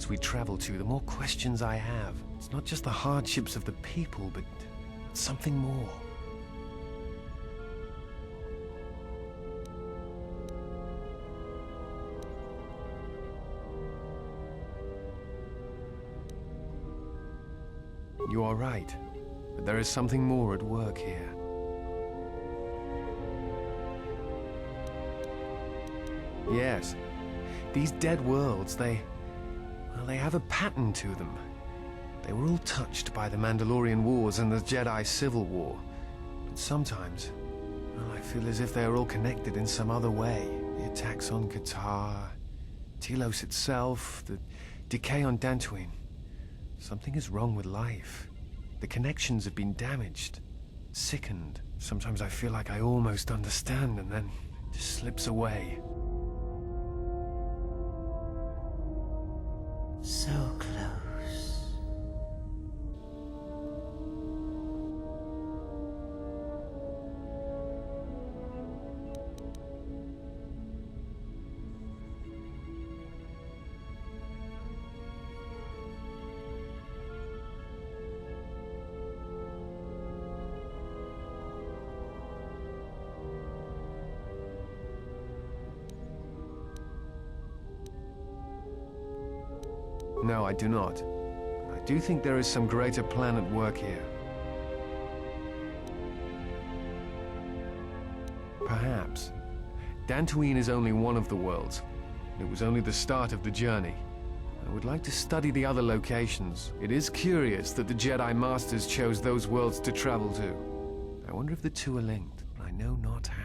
worlds we travel to, the more questions I have. It's not just the hardships of the people, but something more. You are right, but there is something more at work here. Yes, these dead worlds, they have a pattern to them. They were all touched by the Mandalorian Wars and the Jedi Civil War. But sometimes, well, I feel as if they are all connected in some other way. The attacks on Qatar, Telos itself, the decay on Dantooine. Something is wrong with life. The connections have been damaged, sickened. Sometimes I feel like I almost understand, and then it just slips away. So close. No, I do not. I do think there is some greater plan at work here. Perhaps. Dantooine is only one of the worlds. It was only the start of the journey. I would like to study the other locations. It is curious that the Jedi Masters chose those worlds to travel to. I wonder if the two are linked, but I know not how.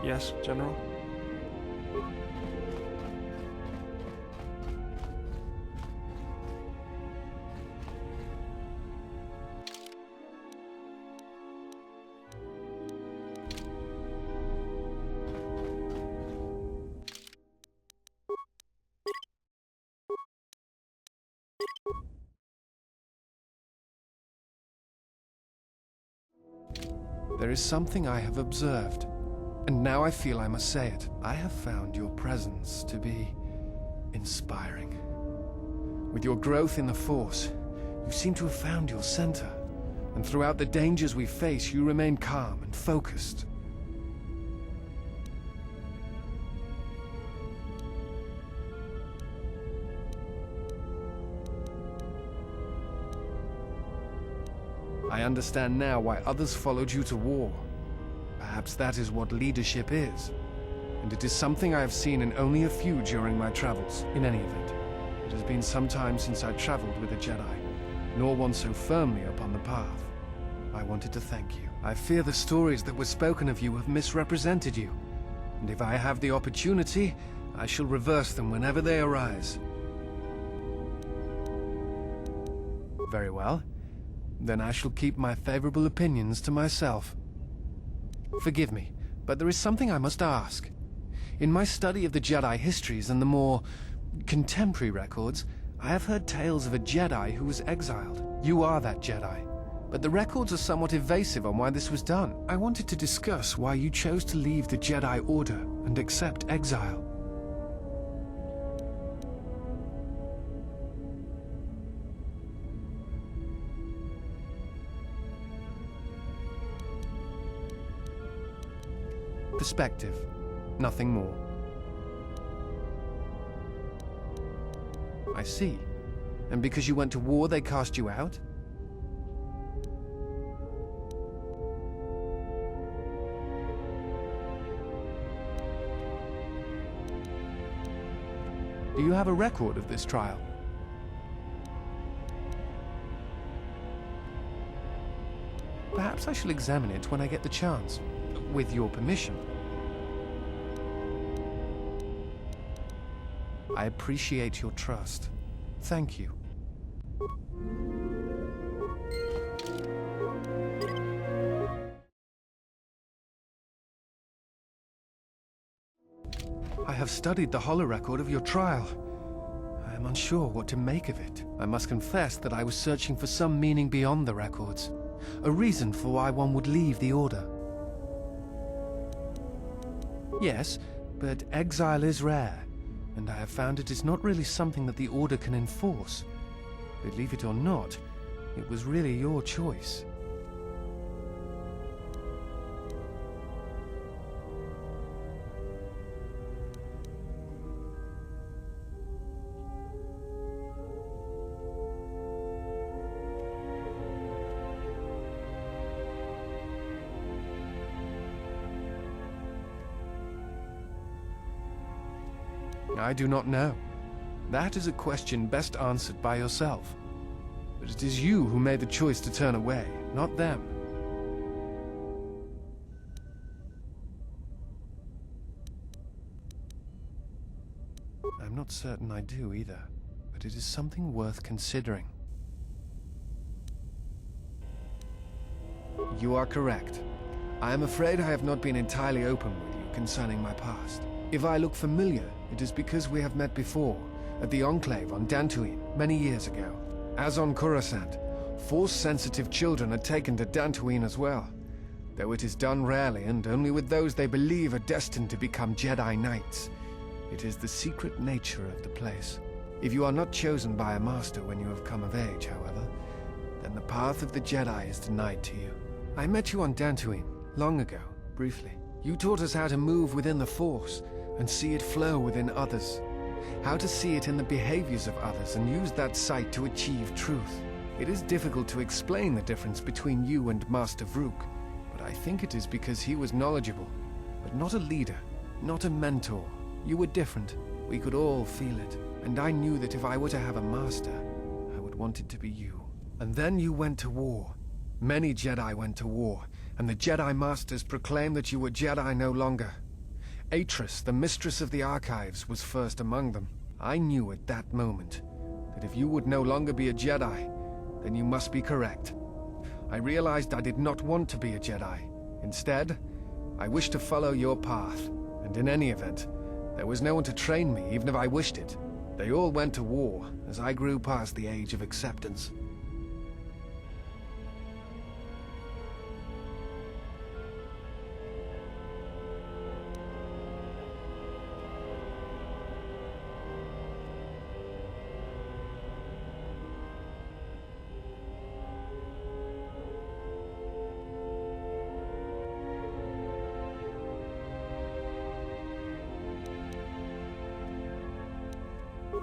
Yes, General? There is something I have observed, and now I feel I must say it. I have found your presence to be inspiring. With your growth in the Force, you seem to have found your center, and throughout the dangers we face, you remain calm and focused. I understand now why others followed you to war. Perhaps that is what leadership is. And it is something I have seen in only a few during my travels. In any event, it has been some time since I traveled with a Jedi, nor one so firmly upon the path. I wanted to thank you. I fear the stories that were spoken of you have misrepresented you. And if I have the opportunity, I shall reverse them whenever they arise. Very well. Then I shall keep my favorable opinions to myself. Forgive me, but there is something I must ask. In my study of the Jedi histories and the more contemporary records, I have heard tales of a Jedi who was exiled. You are that Jedi, but the records are somewhat evasive on why this was done. I wanted to discuss why you chose to leave the Jedi Order and accept exile. Perspective, nothing more. I see. And because you went to war, they cast you out? Do you have a record of this trial? Perhaps I shall examine it when I get the chance, with your permission. I appreciate your trust. Thank you. I have studied the holorecord of your trial. I am unsure what to make of it. I must confess that I was searching for some meaning beyond the records, a reason for why one would leave the Order. Yes, but exile is rare, and I have found it is not really something that the Order can enforce. Believe it or not, it was really your choice. I do not know. That is a question best answered by yourself. But it is you who made the choice to turn away, not them. I'm not certain I do either, but it is something worth considering. You are correct. I am afraid I have not been entirely open with you concerning my past. If I look familiar, it is because we have met before, at the Enclave on Dantooine, many years ago. As on Coruscant, Force-sensitive children are taken to Dantooine as well, though it is done rarely and only with those they believe are destined to become Jedi Knights. It is the secret nature of the place. If you are not chosen by a master when you have come of age, however, then the path of the Jedi is denied to you. I met you on Dantooine, long ago, briefly. You taught us how to move within the Force, and see it flow within others. How to see it in the behaviors of others and use that sight to achieve truth. It is difficult to explain the difference between you and Master Vrook, but I think it is because he was knowledgeable, but not a leader, not a mentor. You were different. We could all feel it. And I knew that if I were to have a master, I would want it to be you. And then you went to war. Many Jedi went to war, and the Jedi Masters proclaimed that you were Jedi no longer. Atris, the mistress of the Archives, was first among them. I knew at that moment that if you would no longer be a Jedi, then you must be correct. I realized I did not want to be a Jedi. Instead, I wished to follow your path, and in any event, there was no one to train me, even if I wished it. They all went to war, as I grew past the age of acceptance.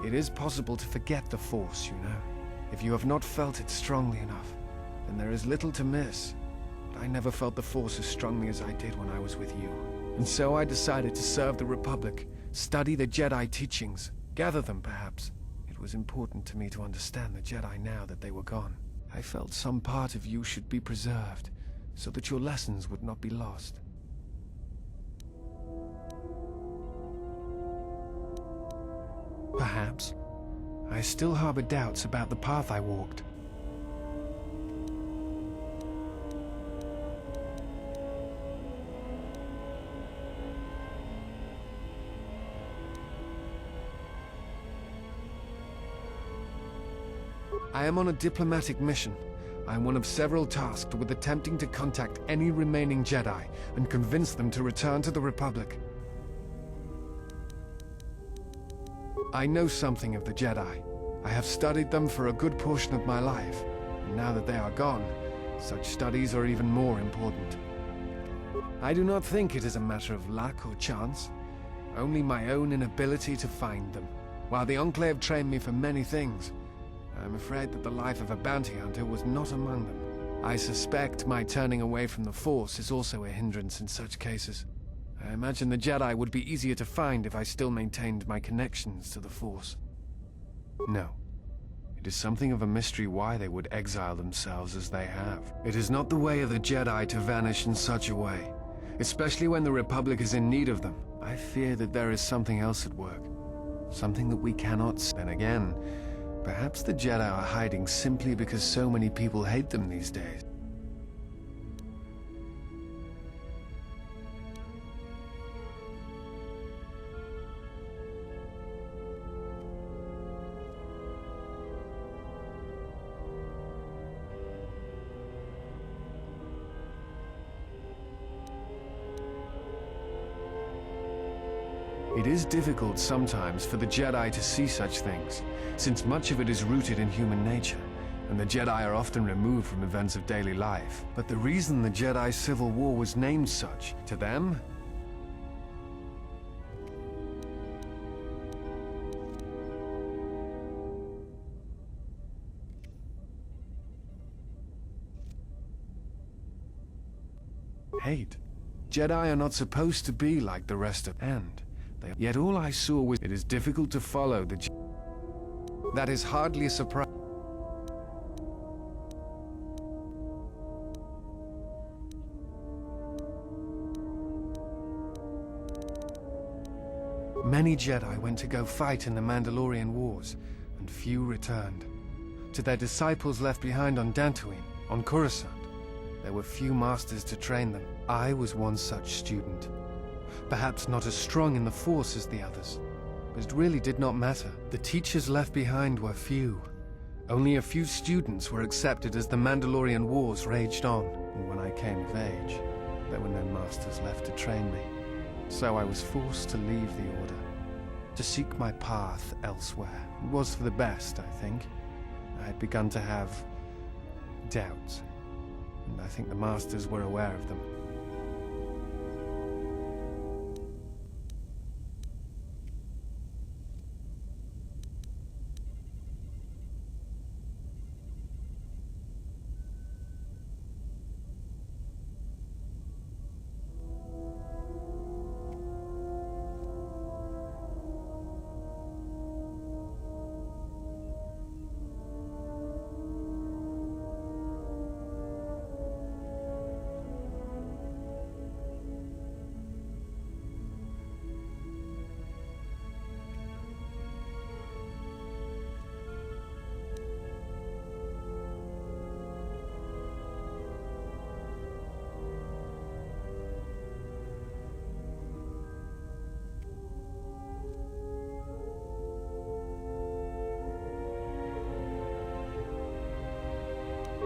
It is possible to forget the Force, you know. If you have not felt it strongly enough, then there is little to miss. But I never felt the Force as strongly as I did when I was with you. And so I decided to serve the Republic, study the Jedi teachings, gather them perhaps. It was important to me to understand the Jedi now that they were gone. I felt some part of you should be preserved, so that your lessons would not be lost. Perhaps. I still harbor doubts about the path I walked. I am on a diplomatic mission. I am one of several tasked with attempting to contact any remaining Jedi and convince them to return to the Republic. I know something of the Jedi. I have studied them for a good portion of my life, and now that they are gone, such studies are even more important. I do not think it is a matter of luck or chance, only my own inability to find them. While the Enclave trained me for many things, I am afraid that the life of a bounty hunter was not among them. I suspect my turning away from the Force is also a hindrance in such cases. I imagine the Jedi would be easier to find if I still maintained my connections to the Force. No. It is something of a mystery why they would exile themselves as they have. It is not the way of the Jedi to vanish in such a way, especially when the Republic is in need of them. I fear that there is something else at work. Something that we cannot see. Then again, perhaps the Jedi are hiding simply because so many people hate them these days. It is difficult sometimes for the Jedi to see such things, since much of it is rooted in human nature, and the Jedi are often removed from events of daily life. But the reason the Jedi Civil War was named such, to them, hate. Jedi are not supposed to be like the rest of yet all I saw was it is difficult to follow the that is hardly a surprise. Many Jedi went to go fight in the Mandalorian Wars, and few returned. To their disciples left behind on Dantooine, on Coruscant, there were few masters to train them. I was one such student. Perhaps not as strong in the Force as the others, but it really did not matter. The teachers left behind were few. Only a few students were accepted as the Mandalorian Wars raged on, and when I came of age, there were no masters left to train me. So I was forced to leave the Order, to seek my path elsewhere. It was for the best, I think. I had begun to have doubts, and I think the masters were aware of them.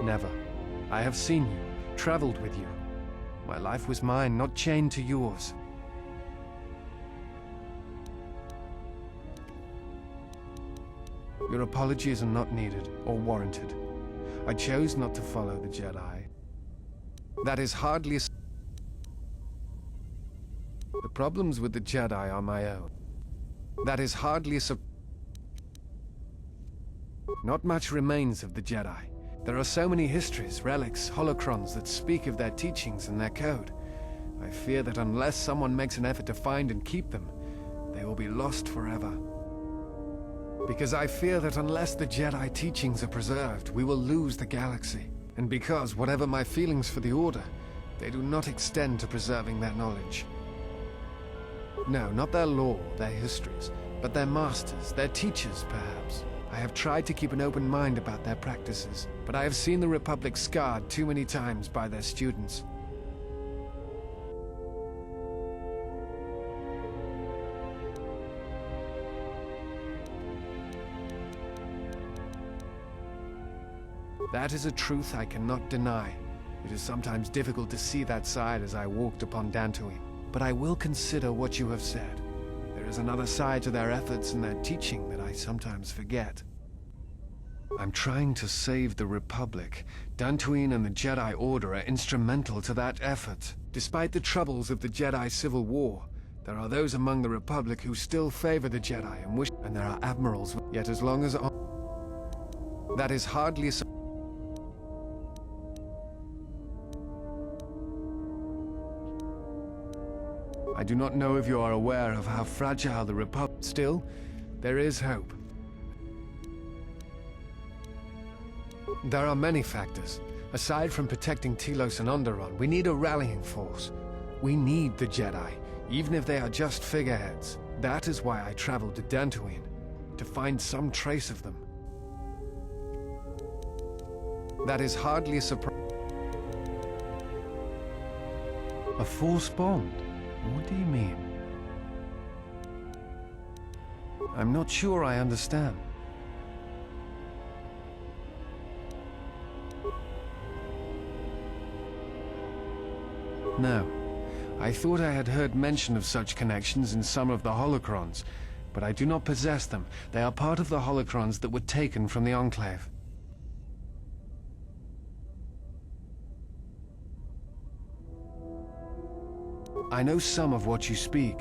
Never. I have seen you, traveled with you. My life was mine, not chained to yours. Your apologies are not needed or warranted. I chose not to follow the Jedi. That is hardly a... The problems with the Jedi are my own. That is hardly a... Not much remains of the Jedi. There are so many histories, relics, holocrons that speak of their teachings and their code. I fear that unless someone makes an effort to find and keep them, they will be lost forever. Because I fear that unless the Jedi teachings are preserved, we will lose the galaxy. And because, whatever my feelings for the Order, they do not extend to preserving their knowledge. No, not their lore, their histories, but their masters, their teachers, perhaps. I have tried to keep an open mind about their practices, but I have seen the Republic scarred too many times by their students. That is a truth I cannot deny. It is sometimes difficult to see that side as I walked upon Dantooine, but I will consider what you have said. There is another side to their efforts and their teaching that I sometimes forget. I'm trying to save the Republic. Dantooine and the Jedi Order are instrumental to that effort. Despite the troubles of the Jedi Civil War, there are those among the Republic who still favor the Jedi and wish... And there are admirals, yet as long as... That is hardly a... I do not know if you are aware of how fragile the Republic... Still, there is hope. There are many factors. Aside from protecting Telos and Onderon, we need a rallying force. We need the Jedi, even if they are just figureheads. That is why I traveled to Dantooine, to find some trace of them. That is hardly a surprise. A Force bond? What do you mean? I'm not sure I understand. No. I thought I had heard mention of such connections in some of the holocrons, but I do not possess them. They are part of the holocrons that were taken from the Enclave. I know some of what you speak.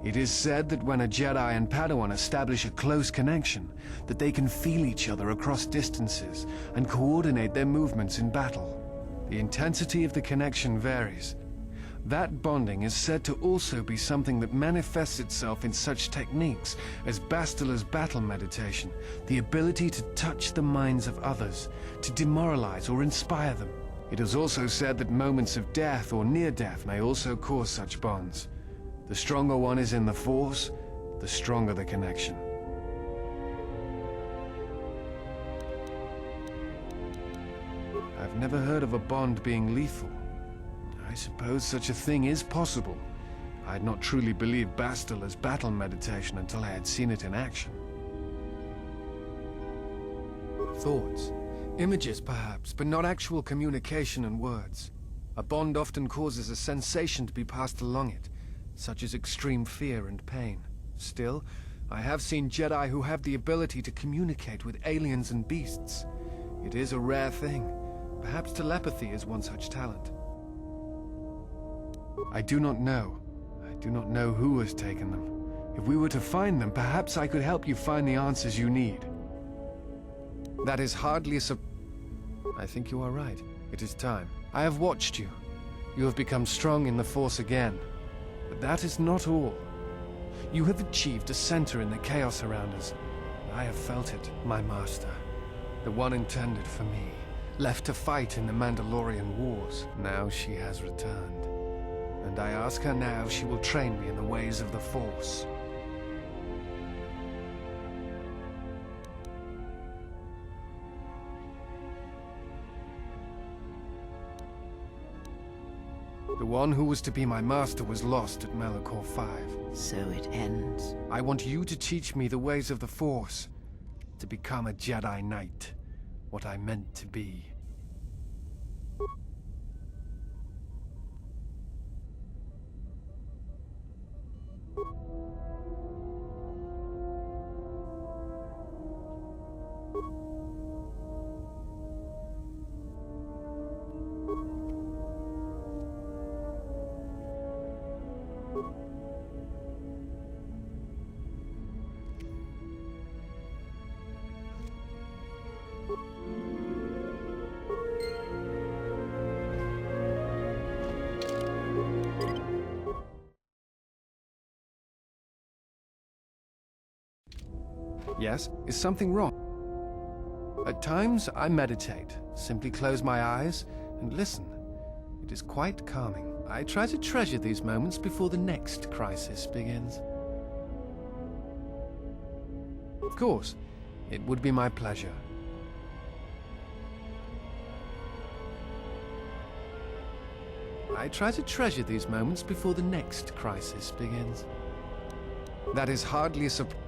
It is said that when a Jedi and Padawan establish a close connection, that they can feel each other across distances and coordinate their movements in battle. The intensity of the connection varies. That bonding is said to also be something that manifests itself in such techniques as Bastila's battle meditation, the ability to touch the minds of others, to demoralize or inspire them. It is also said that moments of death or near death may also cause such bonds. The stronger one is in the Force, the stronger the connection. I've never heard of a bond being lethal. I suppose such a thing is possible. I had not truly believed Bastila's battle meditation until I had seen it in action. Thoughts. Images, perhaps, but not actual communication and words. A bond often causes a sensation to be passed along it, such as extreme fear and pain. Still, I have seen Jedi who have the ability to communicate with aliens and beasts. It is a rare thing. Perhaps telepathy is one such talent. I do not know. I do not know who has taken them. If we were to find them, perhaps I could help you find the answers you need. That is hardly a I think you are right. It is time. I have watched you. You have become strong in the Force again. But that is not all. You have achieved a center in the chaos around us. I have felt it, my master. The one intended for me. Left to fight in the Mandalorian Wars. Now she has returned. And I ask her now she will train me in the ways of the Force. The one who was to be my master was lost at Malachor 5. So it ends. I want you to teach me the ways of the Force, to become a Jedi Knight, what I meant to be. Yes? Is something wrong? At times, I meditate, simply close my eyes and listen. It is quite calming. I try to treasure these moments before the next crisis begins. Of course, it would be my pleasure. I try to treasure these moments before the next crisis begins. That is hardly a surprise.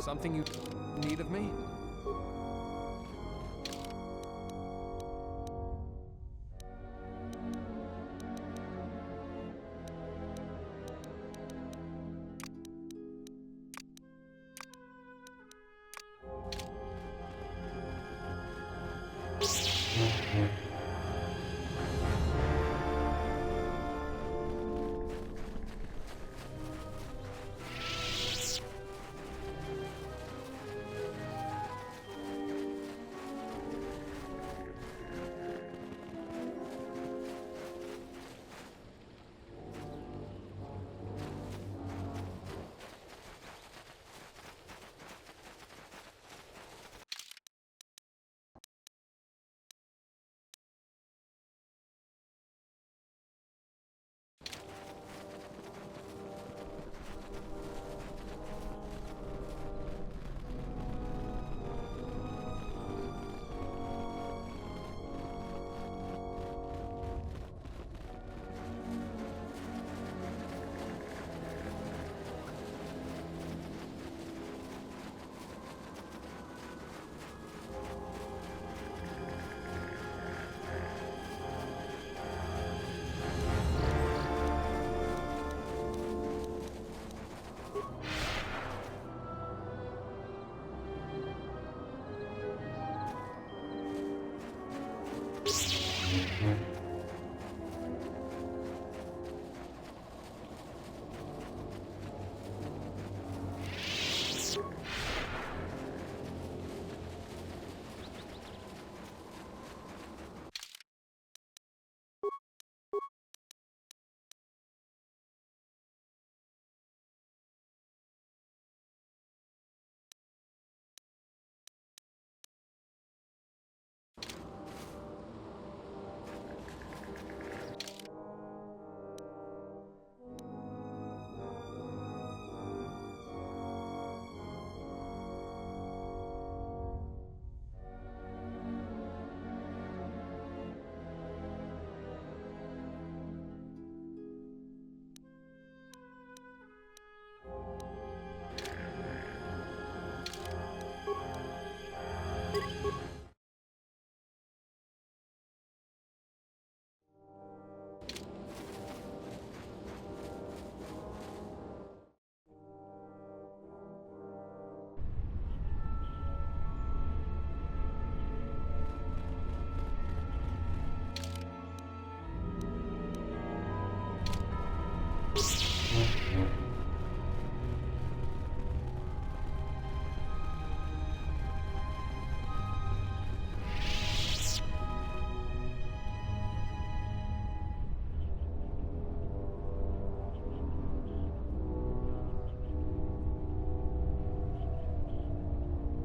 Something you need of me?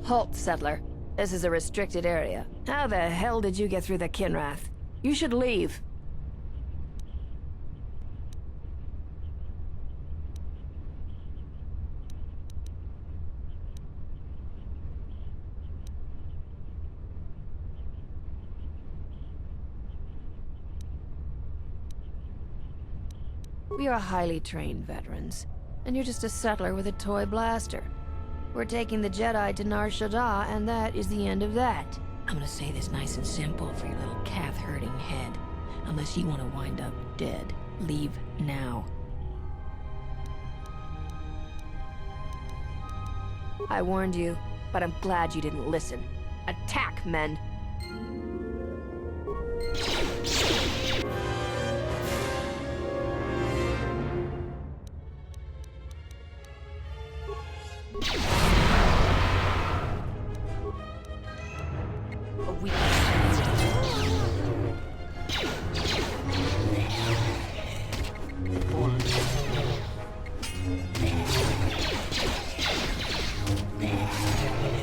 Halt, settler. This is a restricted area. How the hell did you get through the Kinrath? You should leave. We are highly trained veterans, and you're just a settler with a toy blaster. We're taking the Jedi to Nar Shaddaa, and that is the end of that. I'm gonna say this nice and simple for your little calf-hurting head. Unless you want to wind up dead, leave now. I warned you, but I'm glad you didn't listen. Attack, men!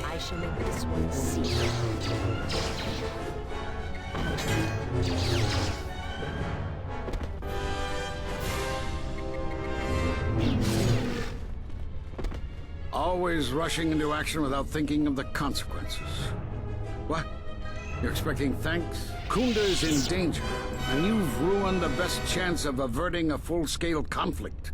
I shall make this one see. Always rushing into action without thinking of the consequences. What? You're expecting thanks? Kunda is in danger, and you've ruined the best chance of averting a full-scale conflict.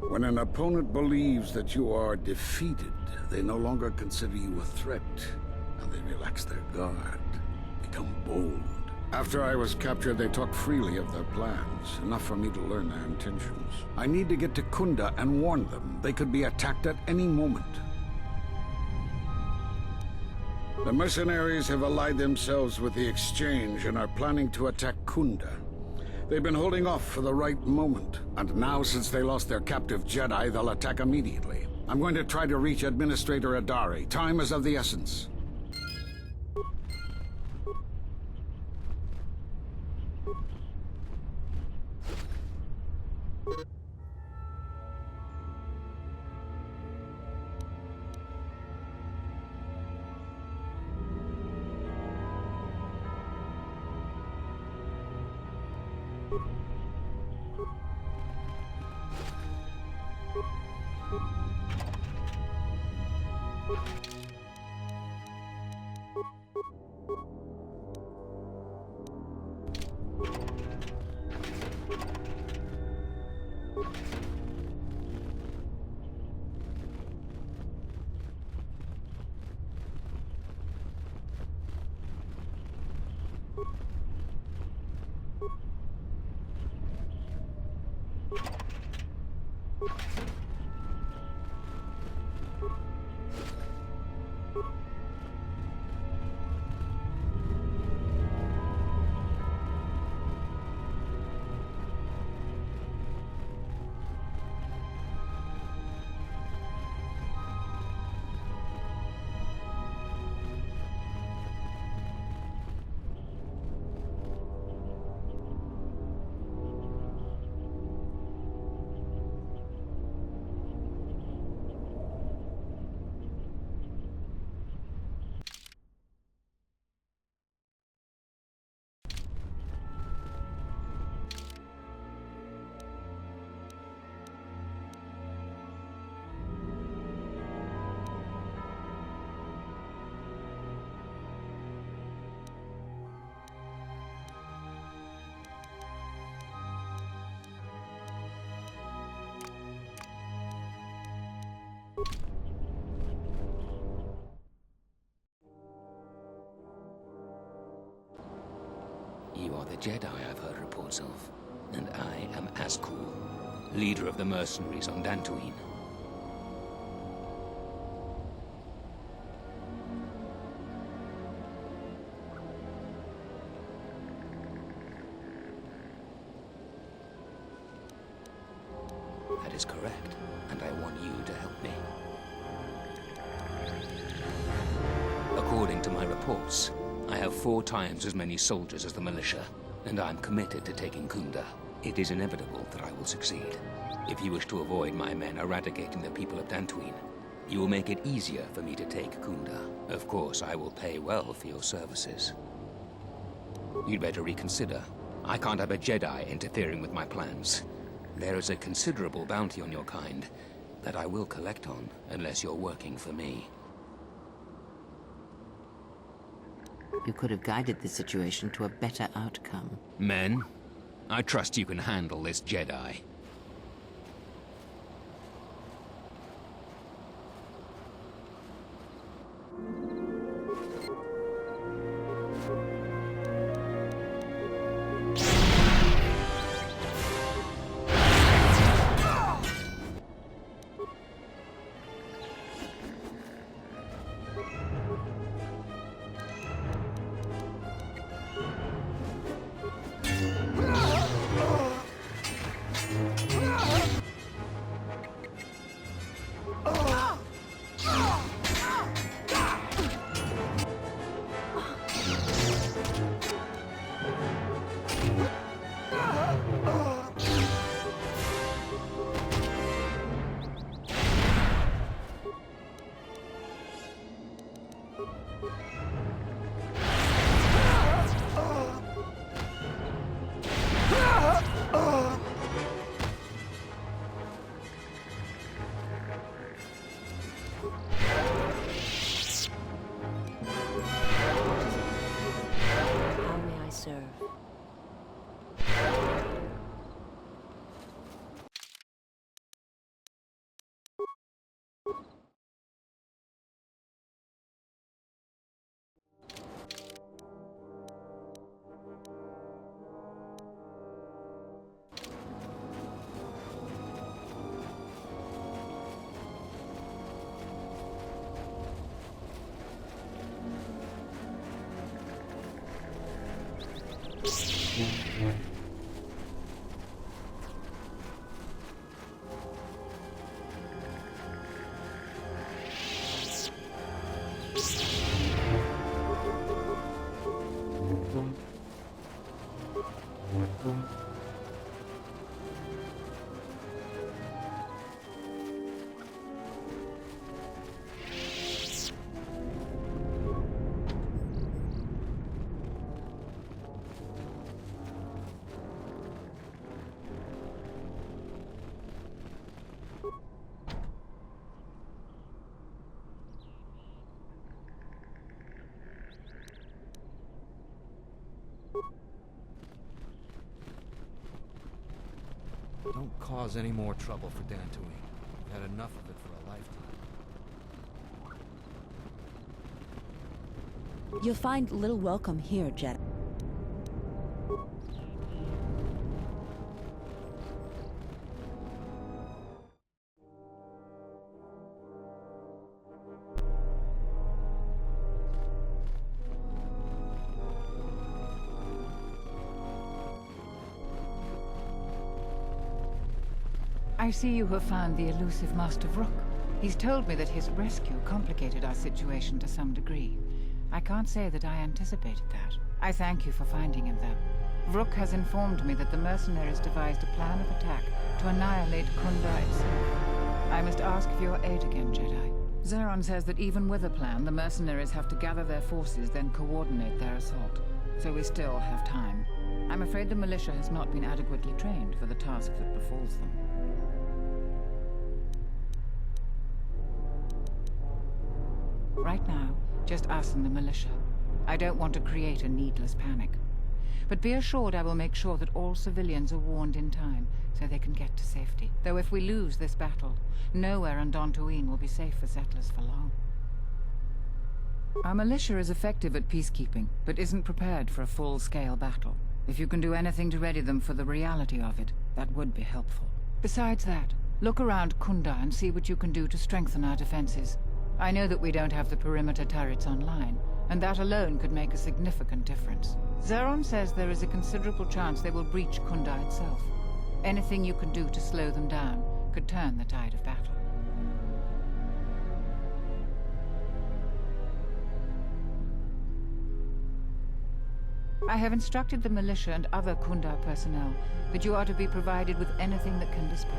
When an opponent believes that you are defeated, they no longer consider you a threat, and they relax their guard, become bold. After I was captured, they talked freely of their plans, enough for me to learn their intentions. I need to get to Kunda and warn them. They could be attacked at any moment. The mercenaries have allied themselves with the Exchange and are planning to attack Kunda. They've been holding off for the right moment, and now since they lost their captive Jedi, they'll attack immediately. I'm going to try to reach Administrator Adari. Time is of the essence. You are the Jedi I've heard reports of, and I am Azkul, leader of the mercenaries on Dantooine. That is correct, and I want you to help me. According to my reports, I have 4 times as many soldiers as the militia, and I'm committed to taking Kunda. It is inevitable that I will succeed. If you wish to avoid my men eradicating the people of Dantooine, you will make it easier for me to take Kunda. Of course, I will pay well for your services. You'd better reconsider. I can't have a Jedi interfering with my plans. There is a considerable bounty on your kind that I will collect on unless you're working for me. You could have guided the situation to a better outcome. Men, I trust you can handle this Jedi. How may I serve? Don't cause any more trouble for Dantooine. We've had enough of it for a lifetime. You'll find little welcome here, Jedi. I see you have found the elusive Master Rook. He's told me that his rescue complicated our situation to some degree. I can't say that I anticipated that. I thank you for finding him, though. Rook has informed me that the mercenaries devised a plan of attack to annihilate Kunda itself. I must ask for your aid again, Jedi. Zeron says that even with a plan, the mercenaries have to gather their forces, then coordinate their assault. So we still have time. I'm afraid the militia has not been adequately trained for the task that befalls them. Right now, just us and the militia. I don't want to create a needless panic. But be assured I will make sure that all civilians are warned in time, so they can get to safety. Though if we lose this battle, nowhere on Dantooine will be safe for settlers for long. Our militia is effective at peacekeeping, but isn't prepared for a full-scale battle. If you can do anything to ready them for the reality of it, that would be helpful. Besides that, look around Kunda and see what you can do to strengthen our defenses. I know that we don't have the perimeter turrets online, and that alone could make a significant difference. Zeron says there is a considerable chance they will breach Kunda itself. Anything you can do to slow them down could turn the tide of battle. I have instructed the militia and other Kunda personnel that you are to be provided with anything that can be spared.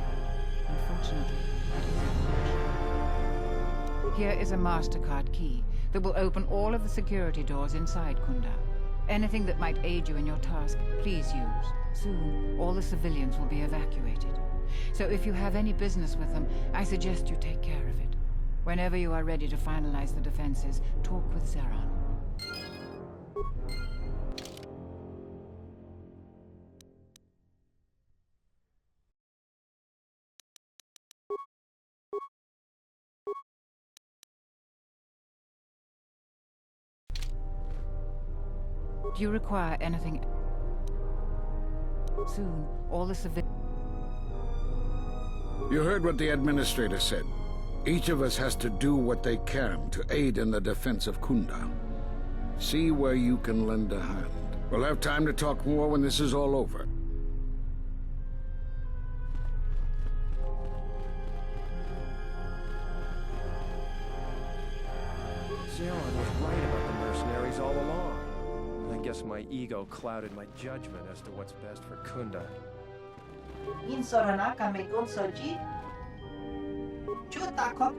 Unfortunately, that isn't much. Here is a MasterCard key that will open all of the security doors inside Kunda. Anything that might aid you in your task, please use. Soon, all the civilians will be evacuated. So if you have any business with them, I suggest you take care of it. Whenever you are ready to finalize the defenses, talk with Zeron. Do you require anything? Soon, all the civilians. You heard what the administrator said. Each of us has to do what they can to aid in the defense of Kunda. See where you can lend a hand. We'll have time to talk more when this is all over. Zeon was right about the mercenaries all along. I guess my ego clouded my judgment as to what's best for Kunda. In Soranaka me gonsoji. Chuta kok.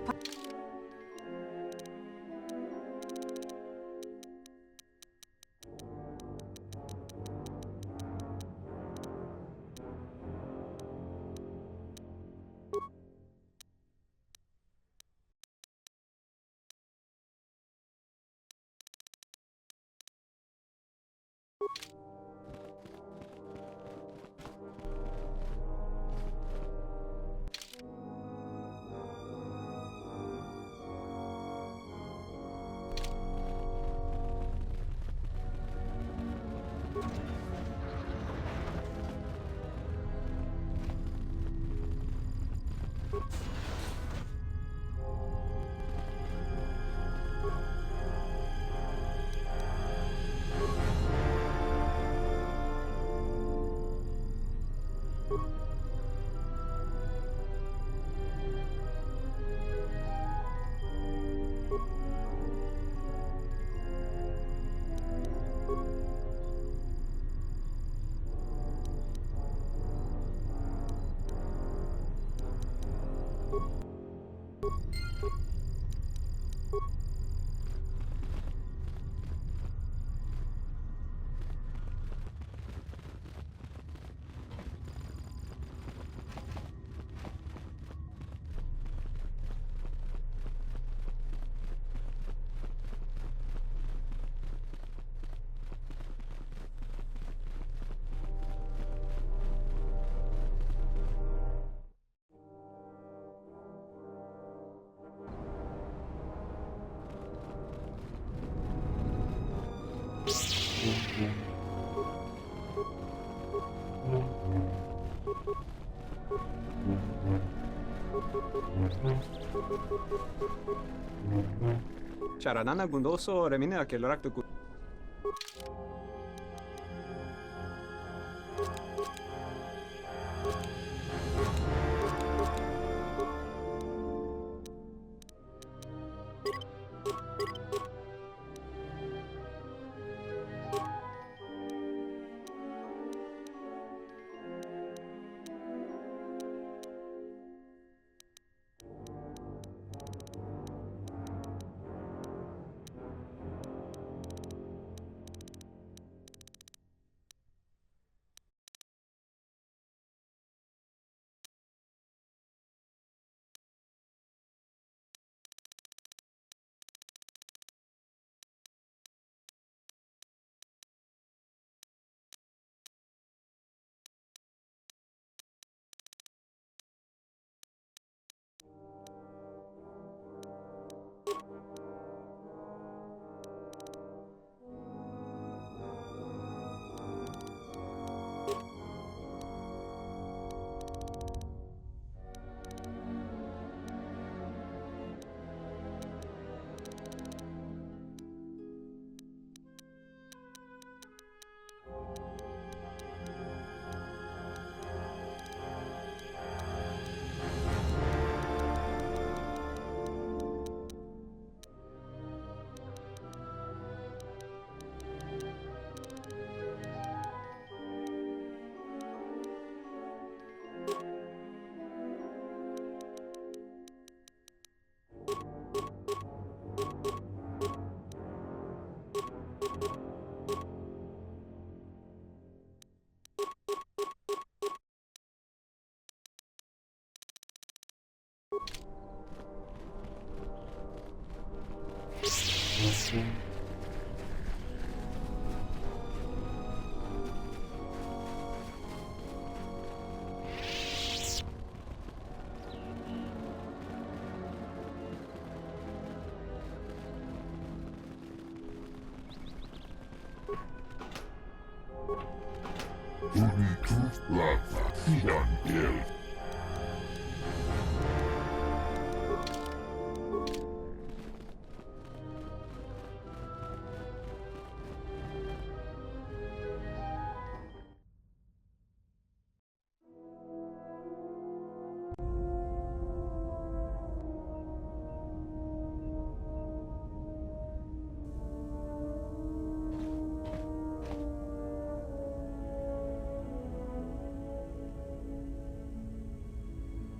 Charanana gundoso remine ke lorak tu.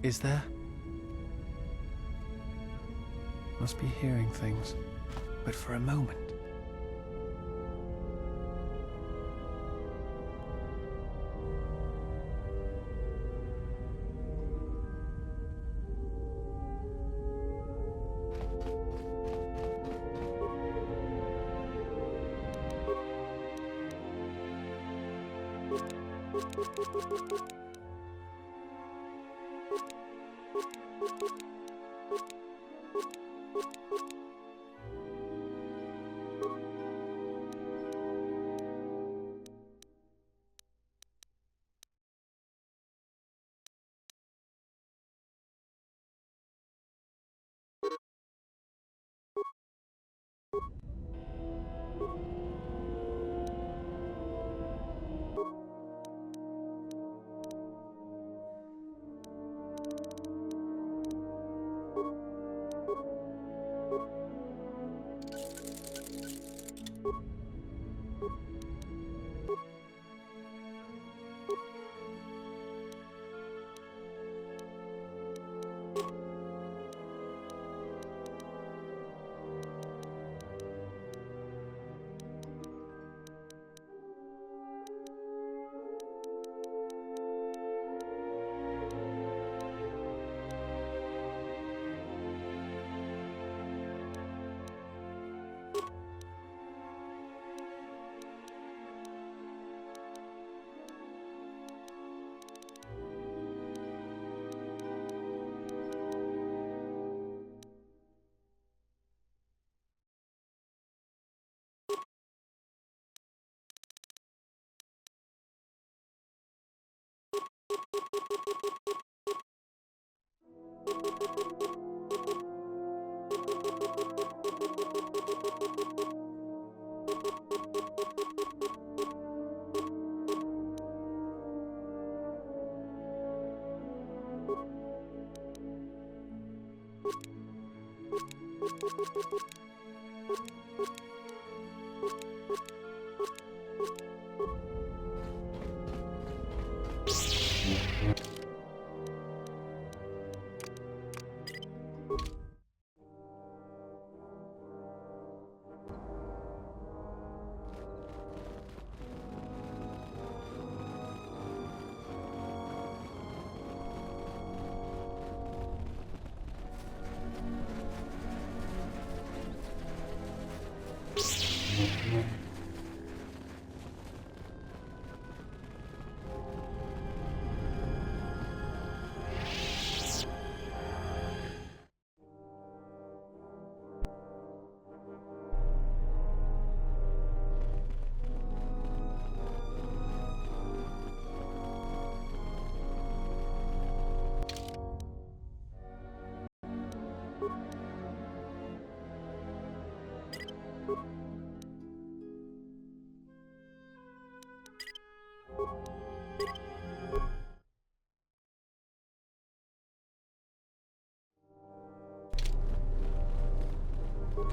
Is there? Must be hearing things. But for a moment.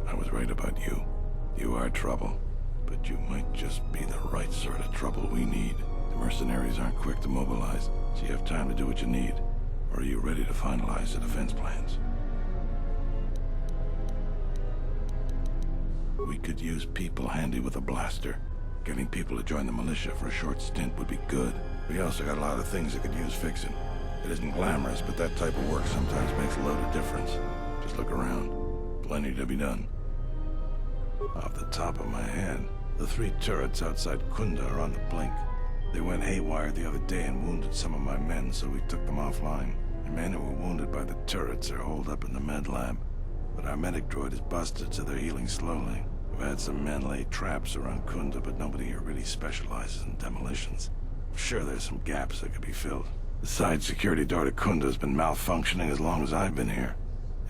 I was right about you. You are trouble. But you might just be the right sort of trouble we need. The mercenaries aren't quick to mobilize, so you have time to do what you need. Or are you ready to finalize the defense plans? We could use people handy with a blaster. Getting people to join the militia for a short stint would be good. We also got a lot of things that could use fixing. It isn't glamorous, but that type of work sometimes makes a load of difference. Just look around. Plenty to be done. Off the top of my head, the 3 turrets outside Kunda are on the blink. They went haywire the other day and wounded some of my men, so we took them offline. The men who were wounded by the turrets are holed up in the med lab. But our medic droid is busted, so they're healing slowly. We've had some men lay traps around Kunda, but nobody here really specializes in demolitions. Sure, there's some gaps that could be filled. The side security door to Kunda has been malfunctioning as long as I've been here.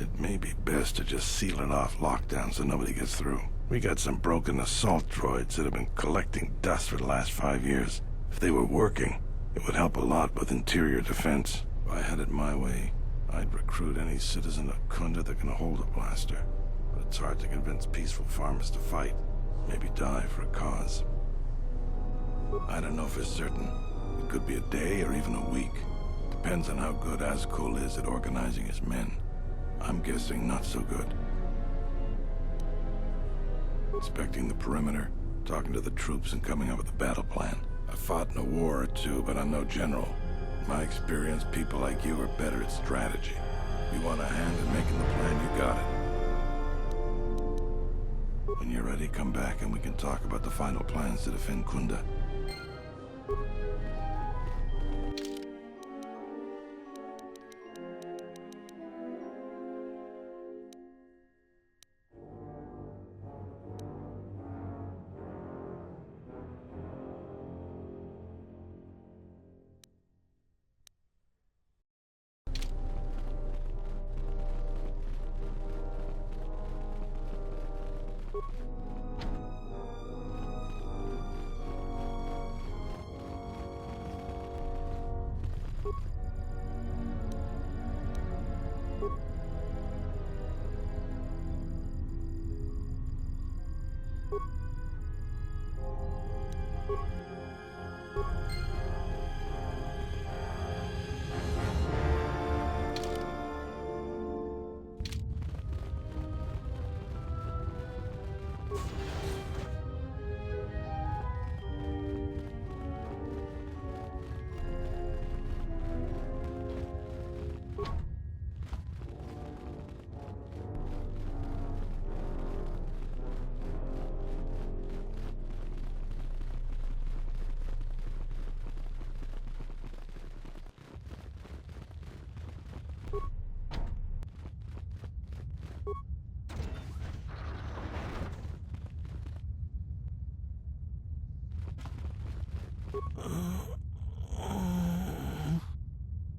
It may be best to just seal it off lockdown so nobody gets through. We got some broken assault droids that have been collecting dust for the last 5 years. If they were working, it would help a lot with interior defense. If I had it my way, I'd recruit any citizen of Kunda that can hold a blaster. But it's hard to convince peaceful farmers to fight, maybe die for a cause. I don't know for certain. It could be a day or even a week. Depends on how good Azkul is at organizing his men. I'm guessing not so good. Inspecting the perimeter, talking to the troops and coming up with a battle plan. I fought in a war or two, but I'm no general. In my experience, people like you are better at strategy. You want a hand in making the plan, you got it. When you're ready, come back and we can talk about the final plans to defend Kunda.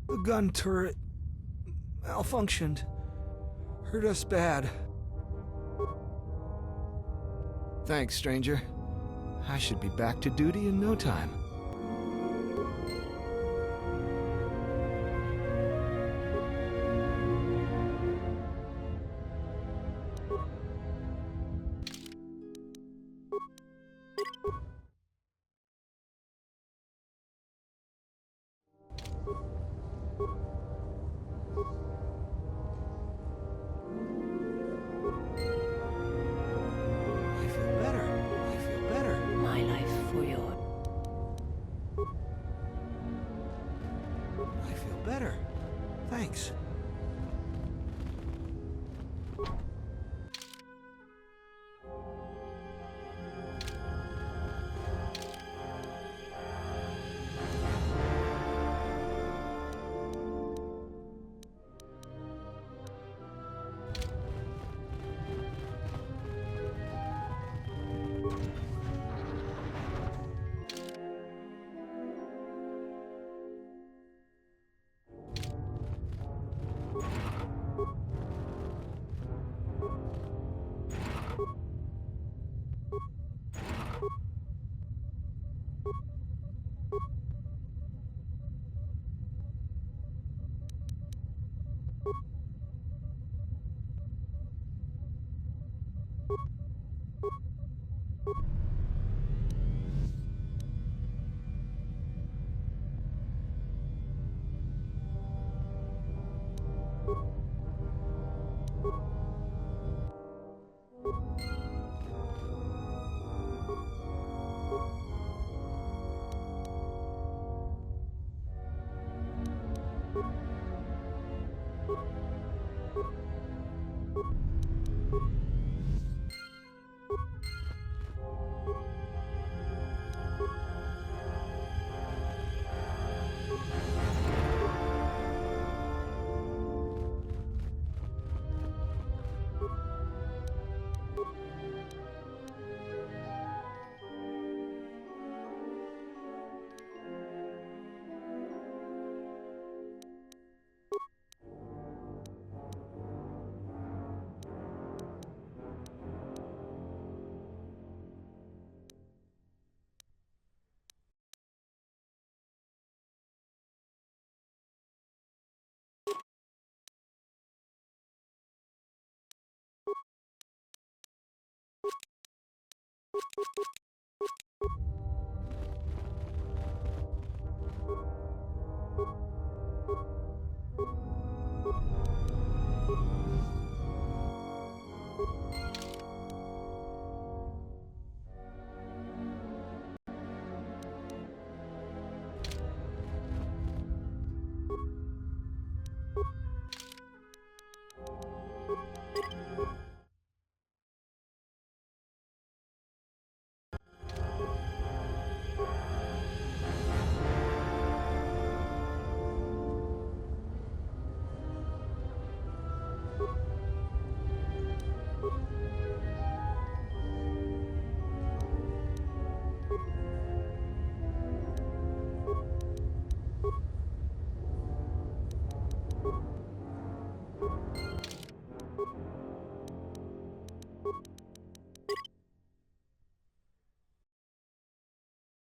The gun turret malfunctioned. Hurt us bad. Thanks, stranger. I should be back to duty in no time. My life for your... I feel better. Thanks.